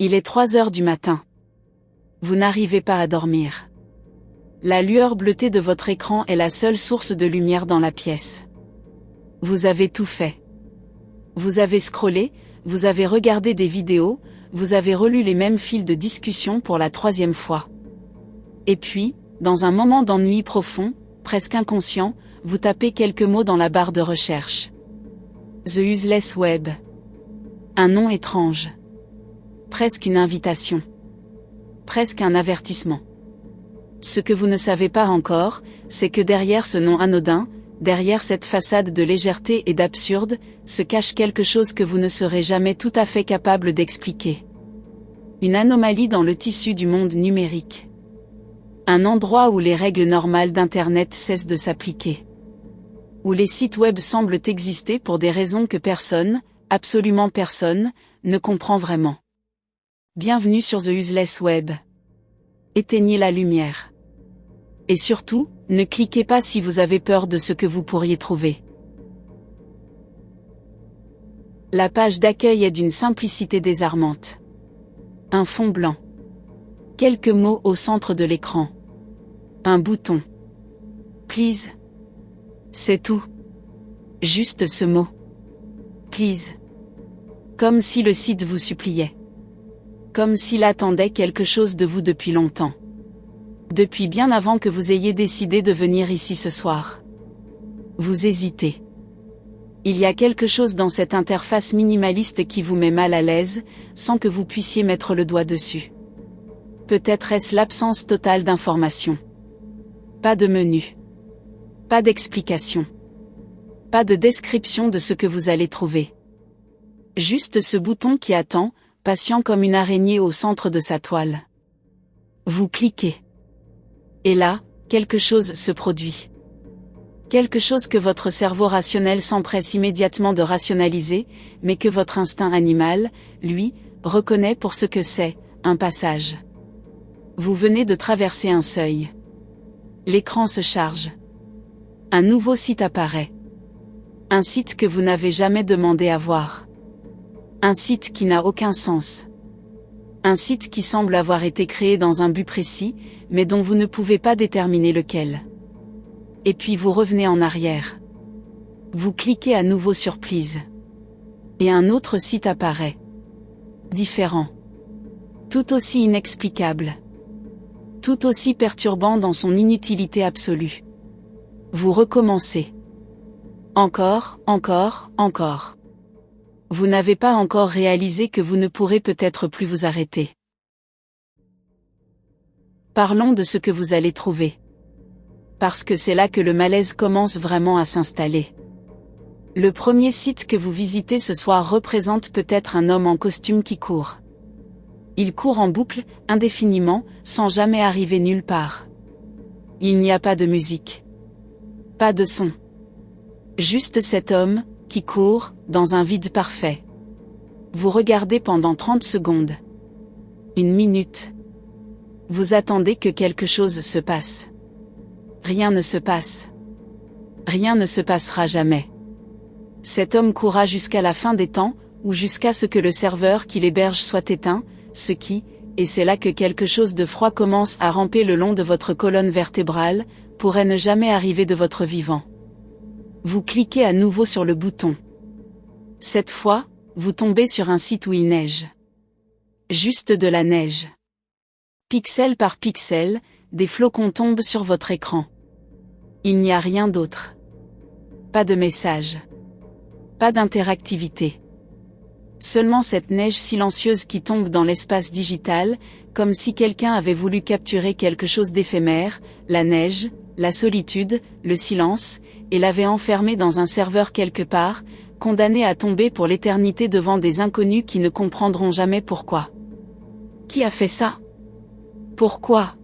Il est 3 heures du matin. Vous n'arrivez pas à dormir. La lueur bleutée de votre écran est la seule source de lumière dans la pièce. Vous avez tout fait. Vous avez scrollé, vous avez regardé des vidéos, vous avez relu les mêmes fils de discussion pour la 3e fois. Et puis, dans un moment d'ennui profond, presque inconscient, vous tapez quelques mots dans la barre de recherche. The Useless Web. Un nom étrange. Presque une invitation. Presque un avertissement. Ce que vous ne savez pas encore, c'est que derrière ce nom anodin, derrière cette façade de légèreté et d'absurde, se cache quelque chose que vous ne serez jamais tout à fait capable d'expliquer. Une anomalie dans le tissu du monde numérique. Un endroit où les règles normales d'Internet cessent de s'appliquer. Où les sites web semblent exister pour des raisons que personne, absolument personne, ne comprend vraiment. Bienvenue sur The Useless Web. Éteignez la lumière. Et surtout, ne cliquez pas si vous avez peur de ce que vous pourriez trouver. La page d'accueil est d'une simplicité désarmante. Un fond blanc. Quelques mots au centre de l'écran. Un bouton. Please. C'est tout. Juste ce mot. Please. Comme si le site vous suppliait. Comme s'il attendait quelque chose de vous depuis longtemps. Depuis bien avant que vous ayez décidé de venir ici ce soir. Vous hésitez. Il y a quelque chose dans cette interface minimaliste qui vous met mal à l'aise, sans que vous puissiez mettre le doigt dessus. Peut-être est-ce l'absence totale d'informations. Pas de menu. Pas d'explication. Pas de description de ce que vous allez trouver. Juste ce bouton qui attend, patient comme une araignée au centre de sa toile. Vous cliquez. Et là, quelque chose se produit. Quelque chose que votre cerveau rationnel s'empresse immédiatement de rationaliser, mais que votre instinct animal, lui, reconnaît pour ce que c'est, un passage. Vous venez de traverser un seuil. L'écran se charge. Un nouveau site apparaît. Un site que vous n'avez jamais demandé à voir. Un site qui n'a aucun sens. Un site qui semble avoir été créé dans un but précis, mais dont vous ne pouvez pas déterminer lequel. Et puis vous revenez en arrière. Vous cliquez à nouveau sur Please. Et un autre site apparaît. Différent. Tout aussi inexplicable. Tout aussi perturbant dans son inutilité absolue. Vous recommencez. Encore, encore, encore. Vous n'avez pas encore réalisé que vous ne pourrez peut-être plus vous arrêter. Parlons de ce que vous allez trouver. Parce que c'est là que le malaise commence vraiment à s'installer. Le premier site que vous visitez ce soir représente peut-être un homme en costume qui court. Il court en boucle, indéfiniment, sans jamais arriver nulle part. Il n'y a pas de musique. Pas de son. Juste cet homme, qui court, dans un vide parfait. Vous regardez pendant 30 secondes. 1 minute. Vous attendez que quelque chose se passe. Rien ne se passe. Rien ne se passera jamais. Cet homme courra jusqu'à la fin des temps, ou jusqu'à ce que le serveur qui l'héberge soit éteint, ce qui, et c'est là que quelque chose de froid commence à ramper le long de votre colonne vertébrale, pourrait ne jamais arriver de votre vivant. Vous cliquez à nouveau sur le bouton. Cette fois, vous tombez sur un site où il neige. Juste de la neige. Pixel par pixel, des flocons tombent sur votre écran. Il n'y a rien d'autre. Pas de message. Pas d'interactivité. Seulement cette neige silencieuse qui tombe dans l'espace digital, comme si quelqu'un avait voulu capturer quelque chose d'éphémère, la neige, la solitude, le silence, et l'avait enfermé dans un serveur quelque part, condamné à tomber pour l'éternité devant des inconnus qui ne comprendront jamais pourquoi. Qui a fait ça? Pourquoi?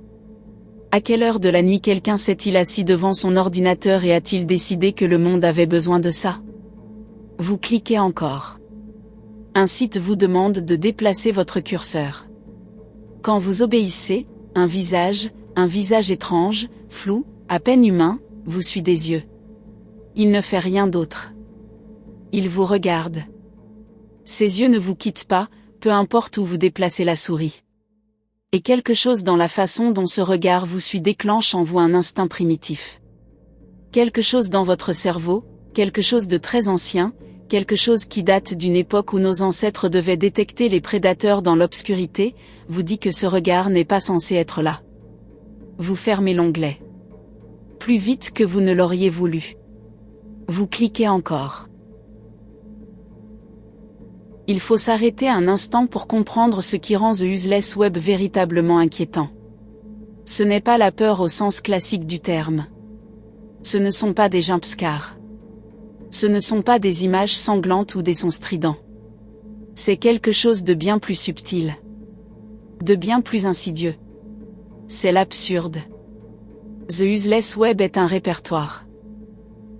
À quelle heure de la nuit quelqu'un s'est-il assis devant son ordinateur et a-t-il décidé que le monde avait besoin de ça? Vous cliquez encore. Un site vous demande de déplacer votre curseur. Quand vous obéissez, un visage étrange, flou, à peine humain, vous suit des yeux. Il ne fait rien d'autre. Il vous regarde. Ses yeux ne vous quittent pas, peu importe où vous déplacez la souris. Et quelque chose dans la façon dont ce regard vous suit déclenche en vous un instinct primitif. Quelque chose dans votre cerveau, quelque chose de très ancien, quelque chose qui date d'une époque où nos ancêtres devaient détecter les prédateurs dans l'obscurité, vous dit que ce regard n'est pas censé être là. Vous fermez l'onglet. Plus vite que vous ne l'auriez voulu. Vous cliquez encore. Il faut s'arrêter un instant pour comprendre ce qui rend The Useless Web véritablement inquiétant. Ce n'est pas la peur au sens classique du terme. Ce ne sont pas des jumpscares. Ce ne sont pas des images sanglantes ou des sons stridents. C'est quelque chose de bien plus subtil. De bien plus insidieux. C'est l'absurde. The Useless Web est un répertoire.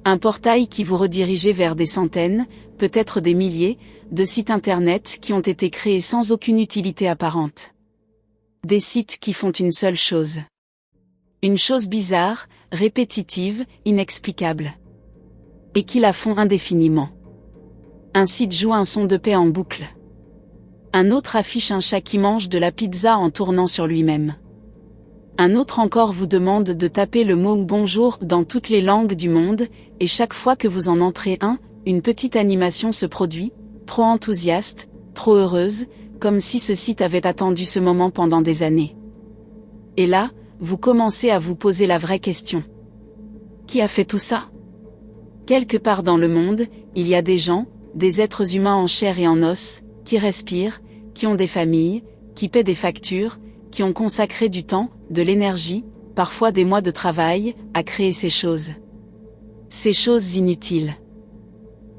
Un portail qui vous redirige vers des centaines, peut-être des milliers, de sites internet qui ont été créés sans aucune utilité apparente. Des sites qui font une seule chose. Une chose bizarre, répétitive, inexplicable. Et qui la font indéfiniment. Un site joue un son de paix en boucle. Un autre affiche un chat qui mange de la pizza en tournant sur lui-même. Un autre encore vous demande de taper le mot bonjour dans toutes les langues du monde, et chaque fois que vous en entrez un, une petite animation se produit, trop enthousiaste, trop heureuse, comme si ce site avait attendu ce moment pendant des années. Et là, vous commencez à vous poser la vraie question. Qui a fait tout ça ? Quelque part dans le monde, il y a des gens, des êtres humains en chair et en os, qui respirent, qui ont des familles, qui paient des factures, qui ont consacré du temps, de l'énergie, parfois des mois de travail, à créer ces choses. Ces choses inutiles.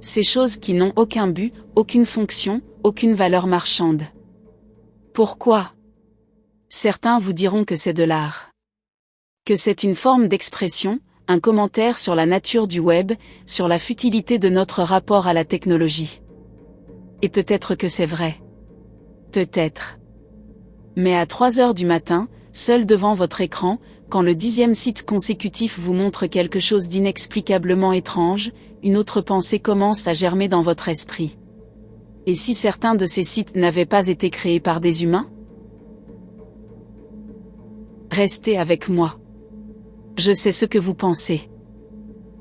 Ces choses qui n'ont aucun but, aucune fonction, aucune valeur marchande. Pourquoi ? Certains vous diront que c'est de l'art. Que c'est une forme d'expression, un commentaire sur la nature du web, sur la futilité de notre rapport à la technologie. Et peut-être que c'est vrai. Peut-être. Mais à 3 heures du matin, seul devant votre écran, quand le 10e site consécutif vous montre quelque chose d'inexplicablement étrange, une autre pensée commence à germer dans votre esprit. Et si certains de ces sites n'avaient pas été créés par des humains ? Restez avec moi. Je sais ce que vous pensez.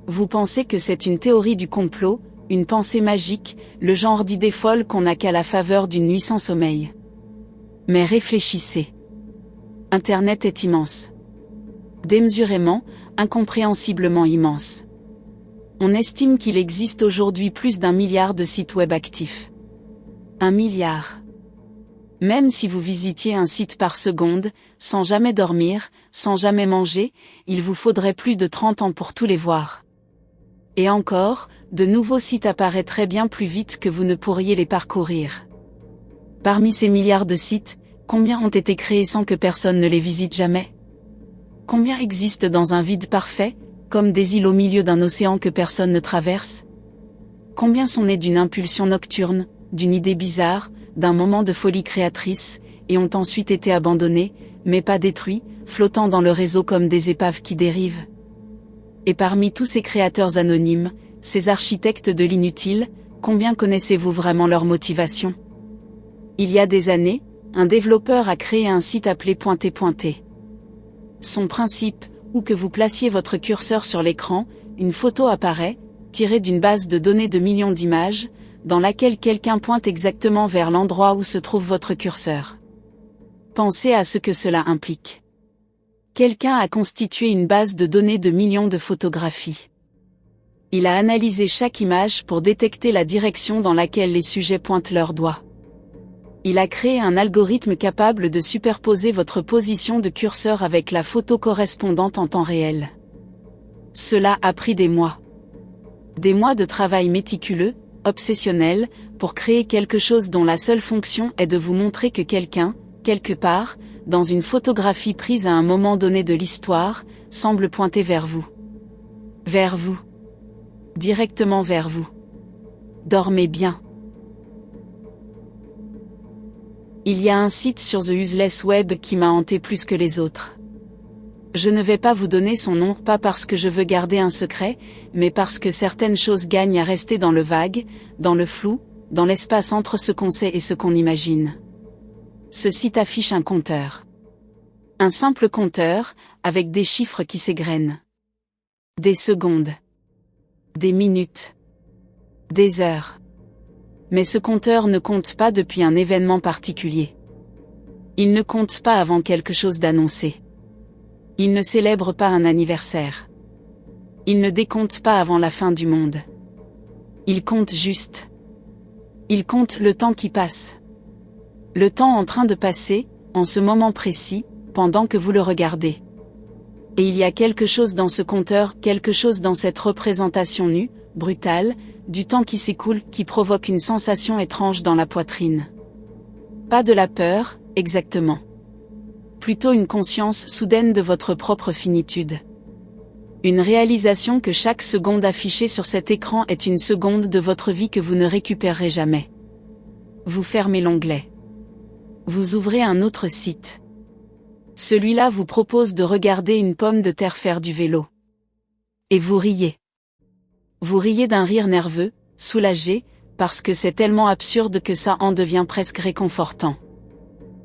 Vous pensez que c'est une théorie du complot, une pensée magique, le genre d'idée folle qu'on n'a qu'à la faveur d'une nuit sans sommeil. Mais réfléchissez. Internet est immense. Démesurément, incompréhensiblement immense. On estime qu'il existe aujourd'hui plus d'1 milliard de sites web actifs. 1 milliard. Même si vous visitiez un site par seconde, sans jamais dormir, sans jamais manger, il vous faudrait plus de 30 ans pour tous les voir. Et encore, de nouveaux sites apparaîtraient bien plus vite que vous ne pourriez les parcourir. Parmi ces milliards de sites, combien ont été créés sans que personne ne les visite jamais ? Combien existent dans un vide parfait, comme des îles au milieu d'un océan que personne ne traverse ? Combien sont nés d'une impulsion nocturne, d'une idée bizarre, d'un moment de folie créatrice, et ont ensuite été abandonnés, mais pas détruits, flottant dans le réseau comme des épaves qui dérivent ? Et parmi tous ces créateurs anonymes, ces architectes de l'inutile, combien connaissez-vous vraiment leur motivation ? Il y a des années, un développeur a créé un site appelé Pointer Pointer. Son principe, où que vous placiez votre curseur sur l'écran, une photo apparaît, tirée d'une base de données de millions d'images, dans laquelle quelqu'un pointe exactement vers l'endroit où se trouve votre curseur. Pensez à ce que cela implique. Quelqu'un a constitué une base de données de millions de photographies. Il a analysé chaque image pour détecter la direction dans laquelle les sujets pointent leurs doigts. Il a créé un algorithme capable de superposer votre position de curseur avec la photo correspondante en temps réel. Cela a pris des mois. Des mois de travail méticuleux, obsessionnel, pour créer quelque chose dont la seule fonction est de vous montrer que quelqu'un, quelque part, dans une photographie prise à un moment donné de l'histoire, semble pointer vers vous. Vers vous. Directement vers vous. Dormez bien. Il y a un site sur The Useless Web qui m'a hanté plus que les autres. Je ne vais pas vous donner son nom, pas parce que je veux garder un secret, mais parce que certaines choses gagnent à rester dans le vague, dans le flou, dans l'espace entre ce qu'on sait et ce qu'on imagine. Ce site affiche un compteur. Un simple compteur, avec des chiffres qui s'égrènent. Des secondes. Des minutes. Des heures. Mais ce compteur ne compte pas depuis un événement particulier. Il ne compte pas avant quelque chose d'annoncé. Il ne célèbre pas un anniversaire. Il ne décompte pas avant la fin du monde. Il compte juste. Il compte le temps qui passe. Le temps en train de passer, en ce moment précis, pendant que vous le regardez. Et il y a quelque chose dans ce compteur, quelque chose dans cette représentation nue, brutale, du temps qui s'écoule, qui provoque une sensation étrange dans la poitrine. Pas de la peur, exactement. Plutôt une conscience soudaine de votre propre finitude. Une réalisation que chaque seconde affichée sur cet écran est une seconde de votre vie que vous ne récupérerez jamais. Vous fermez l'onglet. Vous ouvrez un autre site. Celui-là vous propose de regarder une pomme de terre faire du vélo. Et vous riez. Vous riez d'un rire nerveux, soulagé, parce que c'est tellement absurde que ça en devient presque réconfortant.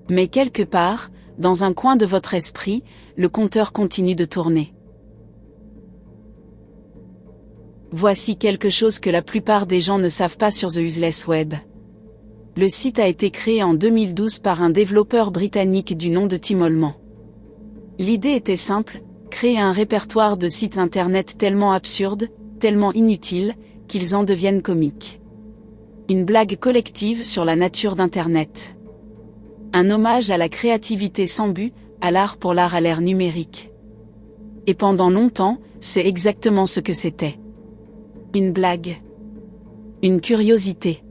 Mais quelque part, dans un coin de votre esprit, le compteur continue de tourner. Voici quelque chose que la plupart des gens ne savent pas sur The Useless Web. Le site a été créé en 2012 par un développeur britannique du nom de Tim Holman. L'idée était simple, créer un répertoire de sites internet tellement absurdes, tellement inutiles, qu'ils en deviennent comiques. Une blague collective sur la nature d'Internet. Un hommage à la créativité sans but, à l'art pour l'art à l'ère numérique. Et pendant longtemps, c'est exactement ce que c'était. Une blague. Une curiosité.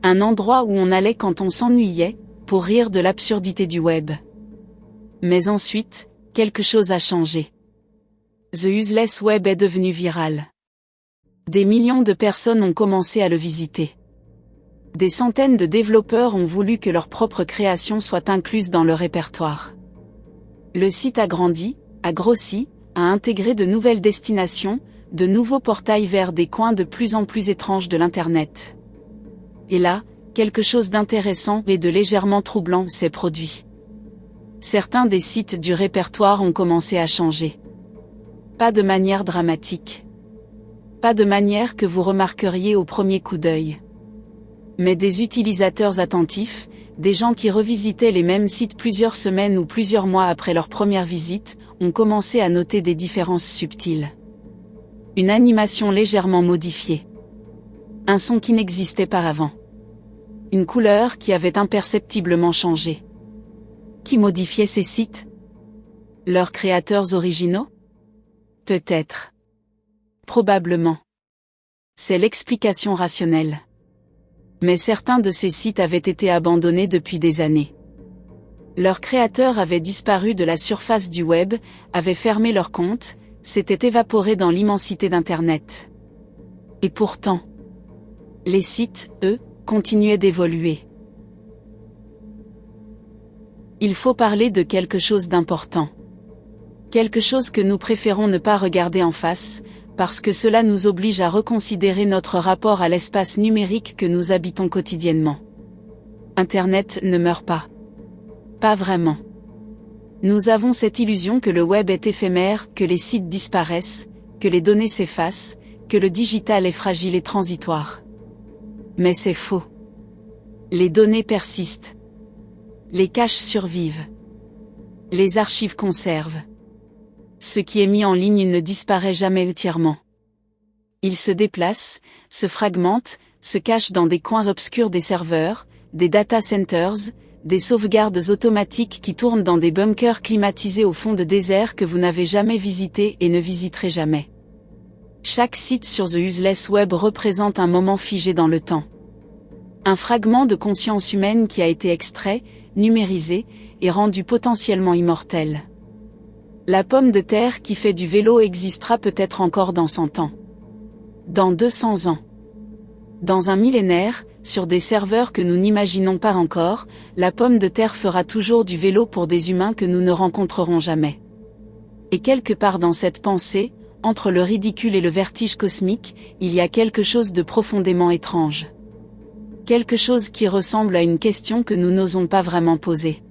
Un endroit où on allait quand on s'ennuyait, pour rire de l'absurdité du web. Mais ensuite, quelque chose a changé. The Useless Web est devenu viral. Des millions de personnes ont commencé à le visiter. Des centaines de développeurs ont voulu que leur propre création soit incluse dans le répertoire. Le site a grandi, a grossi, a intégré de nouvelles destinations, de nouveaux portails vers des coins de plus en plus étranges de l'Internet. Et là, quelque chose d'intéressant et de légèrement troublant s'est produit. Certains des sites du répertoire ont commencé à changer. Pas de manière dramatique. Pas de manière que vous remarqueriez au premier coup d'œil. Mais des utilisateurs attentifs, des gens qui revisitaient les mêmes sites plusieurs semaines ou plusieurs mois après leur première visite, ont commencé à noter des différences subtiles. Une animation légèrement modifiée. Un son qui n'existait pas avant. Une couleur qui avait imperceptiblement changé. Qui modifiait ces sites? Leurs créateurs originaux? Peut-être. Probablement. C'est l'explication rationnelle. Mais certains de ces sites avaient été abandonnés depuis des années. Leurs créateurs avaient disparu de la surface du web, avaient fermé leurs comptes, s'étaient évaporés dans l'immensité d'Internet. Et pourtant, les sites, eux, continuaient d'évoluer. Il faut parler de quelque chose d'important. Quelque chose que nous préférons ne pas regarder en face, parce que cela nous oblige à reconsidérer notre rapport à l'espace numérique que nous habitons quotidiennement. Internet ne meurt pas. Pas vraiment. Nous avons cette illusion que le web est éphémère, que les sites disparaissent, que les données s'effacent, que le digital est fragile et transitoire. Mais c'est faux. Les données persistent. Les caches survivent. Les archives conservent. Ce qui est mis en ligne ne disparaît jamais entièrement. Il se déplace, se fragmente, se cache dans des coins obscurs des serveurs, des data centers, des sauvegardes automatiques qui tournent dans des bunkers climatisés au fond de déserts que vous n'avez jamais visités et ne visiterez jamais. Chaque site sur The Useless Web représente un moment figé dans le temps. Un fragment de conscience humaine qui a été extrait, numérisé, et rendu potentiellement immortel. La pomme de terre qui fait du vélo existera peut-être encore dans 100 ans. Dans 200 ans. Dans un millénaire, sur des serveurs que nous n'imaginons pas encore, la pomme de terre fera toujours du vélo pour des humains que nous ne rencontrerons jamais. Et quelque part dans cette pensée, entre le ridicule et le vertige cosmique, il y a quelque chose de profondément étrange. Quelque chose qui ressemble à une question que nous n'osons pas vraiment poser.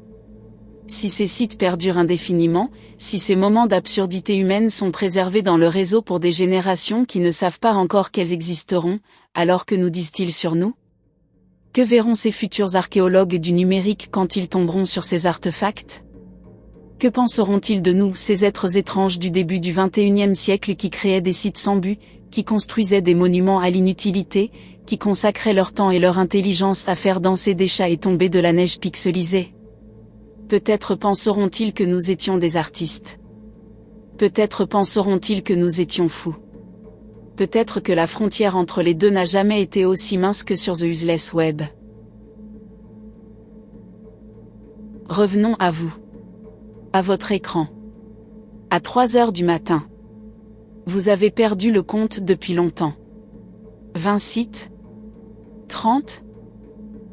Si ces sites perdurent indéfiniment, si ces moments d'absurdité humaine sont préservés dans le réseau pour des générations qui ne savent pas encore qu'elles existeront, alors que nous disent-ils sur nous? Que verront ces futurs archéologues du numérique quand ils tomberont sur ces artefacts? Que penseront-ils de nous, ces êtres étranges du début du XXIe siècle qui créaient des sites sans but, qui construisaient des monuments à l'inutilité, qui consacraient leur temps et leur intelligence à faire danser des chats et tomber de la neige pixelisée? Peut-être penseront-ils que nous étions des artistes. Peut-être penseront-ils que nous étions fous. Peut-être que la frontière entre les deux n'a jamais été aussi mince que sur The Useless Web. Revenons à vous. À votre écran. À 3 heures du matin. Vous avez perdu le compte depuis longtemps. 20 sites? 30?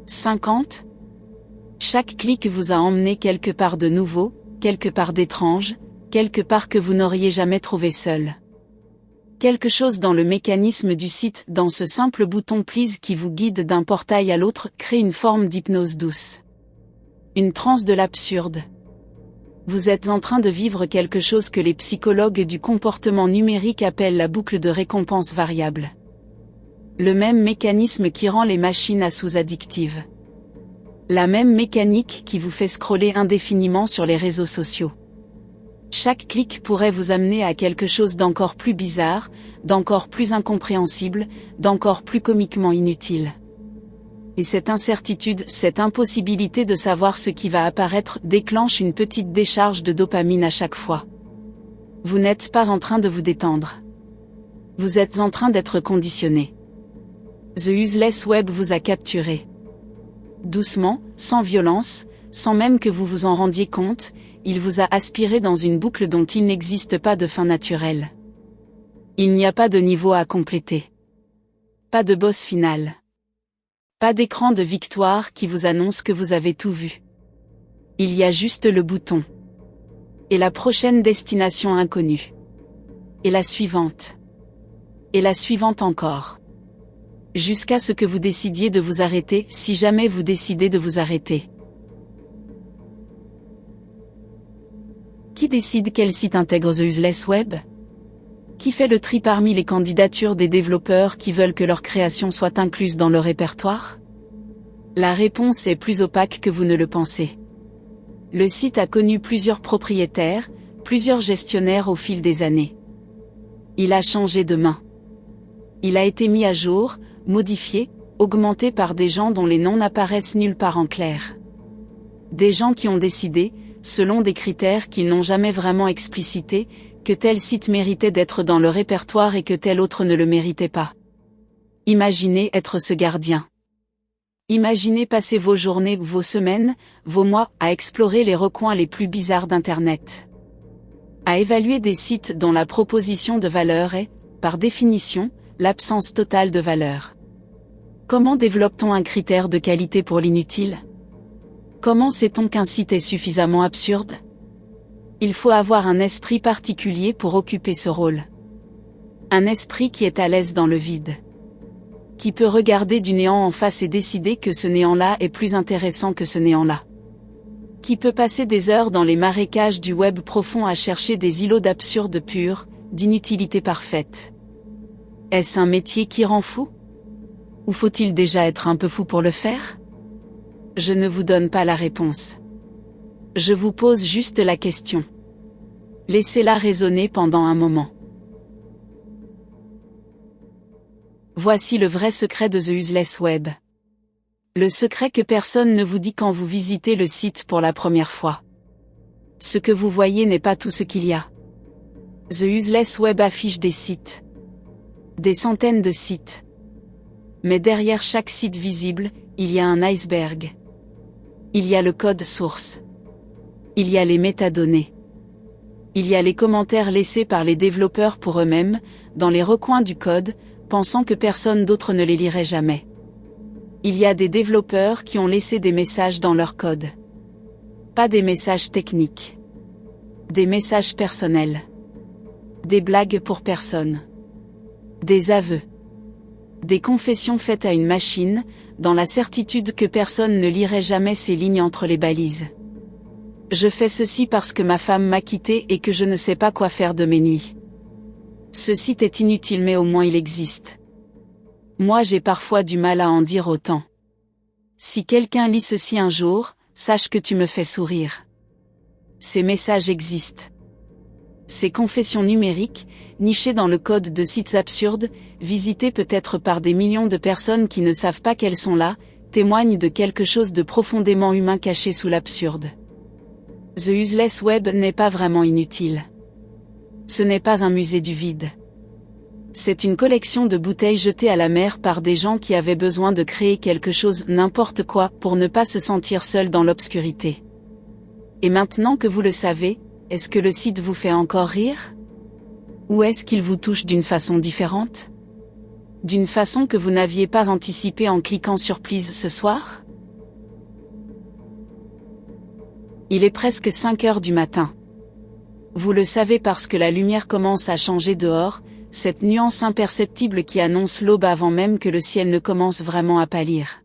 50? Chaque clic vous a emmené quelque part de nouveau, quelque part d'étrange, quelque part que vous n'auriez jamais trouvé seul. Quelque chose dans le mécanisme du site, dans ce simple bouton Please qui vous guide d'un portail à l'autre, crée une forme d'hypnose douce. Une transe de l'absurde. Vous êtes en train de vivre quelque chose que les psychologues du comportement numérique appellent la boucle de récompense variable. Le même mécanisme qui rend les machines à sous-addictives. La même mécanique qui vous fait scroller indéfiniment sur les réseaux sociaux. Chaque clic pourrait vous amener à quelque chose d'encore plus bizarre, d'encore plus incompréhensible, d'encore plus comiquement inutile. Et cette incertitude, cette impossibilité de savoir ce qui va apparaître, déclenche une petite décharge de dopamine à chaque fois. Vous n'êtes pas en train de vous détendre. Vous êtes en train d'être conditionné. The Useless Web vous a capturé. Doucement, sans violence, sans même que vous vous en rendiez compte, il vous a aspiré dans une boucle dont il n'existe pas de fin naturelle. Il n'y a pas de niveau à compléter. Pas de boss final. Pas d'écran de victoire qui vous annonce que vous avez tout vu. Il y a juste le bouton. Et la prochaine destination inconnue. Et la suivante. Et la suivante encore. Jusqu'à ce que vous décidiez de vous arrêter, si jamais vous décidez de vous arrêter. Qui décide quel site intègre The Useless Web? Qui fait le tri parmi les candidatures des développeurs qui veulent que leur création soit incluse dans le répertoire? La réponse est plus opaque que vous ne le pensez. Le site a connu plusieurs propriétaires, plusieurs gestionnaires au fil des années. Il a changé de main. Il a été mis à jour, modifié, augmenté par des gens dont les noms n'apparaissent nulle part en clair. Des gens qui ont décidé, selon des critères qu'ils n'ont jamais vraiment explicités, que tel site méritait d'être dans le répertoire et que tel autre ne le méritait pas. Imaginez être ce gardien. Imaginez passer vos journées, vos semaines, vos mois, à explorer les recoins les plus bizarres d'Internet. À évaluer des sites dont la proposition de valeur est, par définition, l'absence totale de valeur. Comment développe-t-on un critère de qualité pour l'inutile? Comment sait-on qu'un site est suffisamment absurde? Il faut avoir un esprit particulier pour occuper ce rôle. Un esprit qui est à l'aise dans le vide. Qui peut regarder du néant en face et décider que ce néant-là est plus intéressant que ce néant-là. Qui peut passer des heures dans les marécages du web profond à chercher des îlots d'absurde pur, d'inutilité parfaite. Est-ce un métier qui rend fou? Ou faut-il déjà être un peu fou pour le faire? Je ne vous donne pas la réponse. Je vous pose juste la question. Laissez-la résonner pendant un moment. Voici le vrai secret de The Useless Web. Le secret que personne ne vous dit quand vous visitez le site pour la première fois. Ce que vous voyez n'est pas tout ce qu'il y a. The Useless Web affiche des sites. Des centaines de sites. Mais derrière chaque site visible, il y a un iceberg. Il y a le code source. Il y a les métadonnées. Il y a les commentaires laissés par les développeurs pour eux-mêmes, dans les recoins du code, pensant que personne d'autre ne les lirait jamais. Il y a des développeurs qui ont laissé des messages dans leur code. Pas des messages techniques. Des messages personnels. Des blagues pour personne. Des aveux. Des confessions faites à une machine, dans la certitude que personne ne lirait jamais ces lignes entre les balises. Je fais ceci parce que ma femme m'a quitté et que je ne sais pas quoi faire de mes nuits. Ce site est inutile mais au moins il existe. Moi j'ai parfois du mal à en dire autant. Si quelqu'un lit ceci un jour, sache que tu me fais sourire. Ces messages existent. Ces confessions numériques, nichées dans le code de sites absurdes, visitées peut-être par des millions de personnes qui ne savent pas qu'elles sont là, témoignent de quelque chose de profondément humain caché sous l'absurde. The Useless Web n'est pas vraiment inutile. Ce n'est pas un musée du vide. C'est une collection de bouteilles jetées à la mer par des gens qui avaient besoin de créer quelque chose, n'importe quoi, pour ne pas se sentir seuls dans l'obscurité. Et maintenant que vous le savez, est-ce que le site vous fait encore rire? Ou est-ce qu'il vous touche d'une façon différente? D'une façon que vous n'aviez pas anticipée en cliquant sur Please ce soir? Il est presque 5 heures du matin. Vous le savez parce que la lumière commence à changer dehors, cette nuance imperceptible qui annonce l'aube avant même que le ciel ne commence vraiment à pâlir.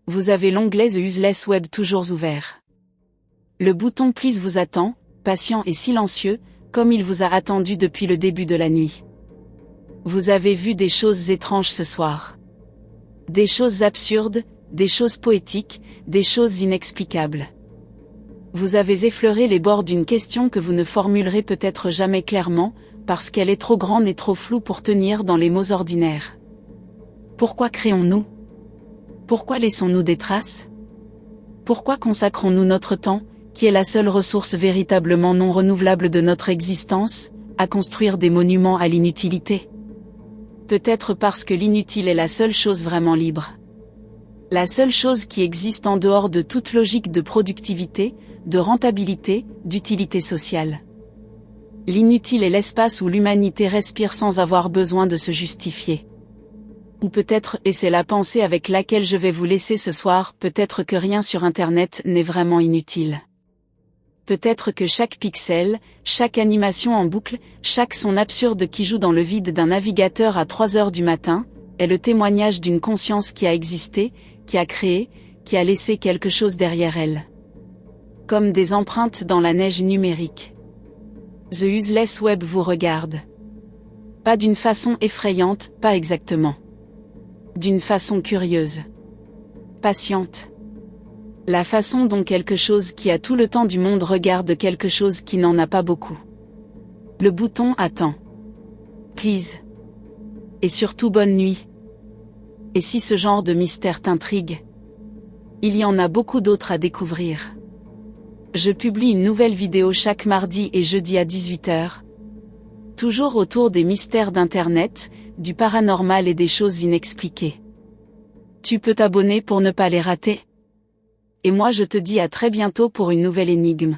Vous avez l'onglet The Useless Web toujours ouvert. Le bouton Please vous attend, patient et silencieux, comme il vous a attendu depuis le début de la nuit. Vous avez vu des choses étranges ce soir. Des choses absurdes, des choses poétiques, des choses inexplicables. Vous avez effleuré les bords d'une question que vous ne formulerez peut-être jamais clairement, parce qu'elle est trop grande et trop floue pour tenir dans les mots ordinaires. Pourquoi créons-nous? Pourquoi laissons-nous des traces? Pourquoi consacrons-nous notre temps, qui est la seule ressource véritablement non renouvelable de notre existence, à construire des monuments à l'inutilité? Peut-être parce que l'inutile est la seule chose vraiment libre. La seule chose qui existe en dehors de toute logique de productivité, de rentabilité, d'utilité sociale. L'inutile est l'espace où l'humanité respire sans avoir besoin de se justifier. Ou peut-être, et c'est la pensée avec laquelle je vais vous laisser ce soir, peut-être que rien sur Internet n'est vraiment inutile. Peut-être que chaque pixel, chaque animation en boucle, chaque son absurde qui joue dans le vide d'un navigateur à 3 heures du matin, est le témoignage d'une conscience qui a existé, qui a créé, qui a laissé quelque chose derrière elle. Comme des empreintes dans la neige numérique. The Useless Web vous regarde. Pas d'une façon effrayante, pas exactement. D'une façon curieuse. Patiente. La façon dont quelque chose qui a tout le temps du monde regarde quelque chose qui n'en a pas beaucoup. Le bouton attend. Please. Et surtout bonne nuit. Et si ce genre de mystère t'intrigue? Il y en a beaucoup d'autres à découvrir. Je publie une nouvelle vidéo chaque mardi et jeudi à 18 h. Toujours autour des mystères d'Internet, du paranormal et des choses inexpliquées. Tu peux t'abonner pour ne pas les rater. Et moi je te dis à très bientôt pour une nouvelle énigme.